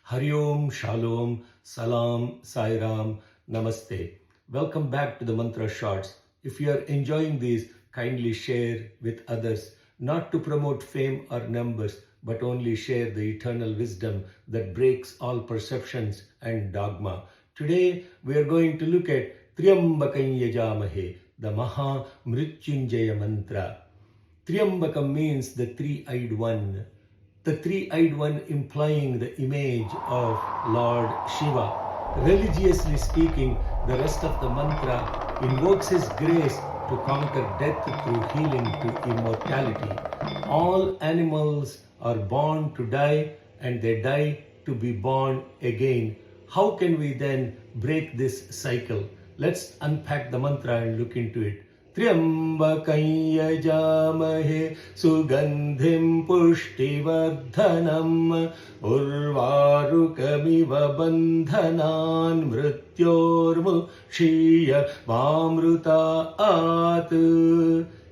Hari Om, Shalom, Salam, Sairam, Namaste. Welcome back to the Mantra Shots. If you are enjoying these, kindly share with others, not to promote fame or numbers, but only share the eternal wisdom that breaks all perceptions and dogma. Today, we are going to look at Triambakam Yajamahe, the Maha Mrityunjaya Mantra. Triambakam means the three-eyed one. The three-eyed one implying the image of Lord Shiva. Religiously speaking, the rest of the mantra invokes his grace to conquer death through healing to immortality. All animals are born to die and they die to be born again. How can we then break this cycle? Let's unpack the mantra and look into it. त्र्यम्बकं यजामहे सुगन्धिं पुष्टिवर्धनम् उर्वारुकमिव बन्धनान् मृत्योर्मुक्षीय मामृतात्.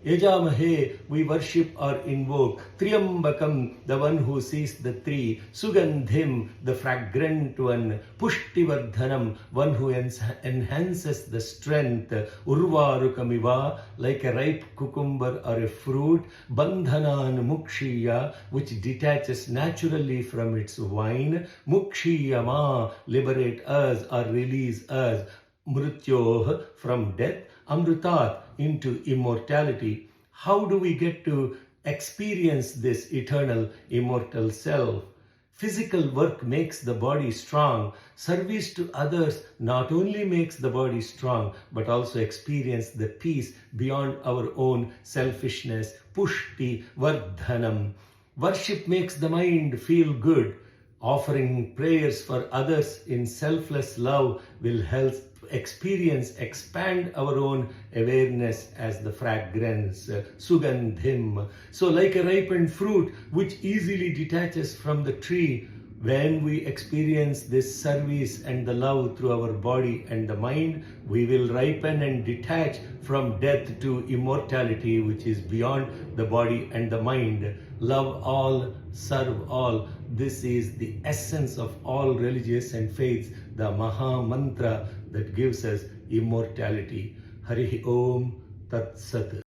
Yajamahe, we worship or invoke. Triambakam, the one who sees the tree. Sugandhim, the fragrant one. Pushtivardhanam, one who enhances the strength. Urvarukamiva, like a ripe cucumber or a fruit. Bandhanan mukshiya, which detaches naturally from its vine. Mukshiyama, liberate us or release us. Mrityoh, from death. Amrutat, into immortality. How do we get to experience this eternal immortal self? Physical work makes the body strong. Service to others not only makes the body strong, but also experience the peace beyond our own selfishness. Pushti Vardhanam. Worship makes the mind feel good. Offering prayers for others in selfless love will help expand our own awareness as the fragrance, sugandhim. So like a ripened fruit which easily detaches from the tree, when we experience this service and the love through our body and the mind, we will ripen and detach from death to immortality, which is beyond the body and the mind. Love all, serve all. This is the essence of all religious and faiths, the Maha Mantra that gives us immortality. Hari Om Tat Sat.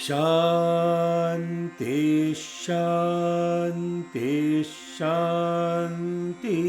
Shanti, Shanti, Shanti.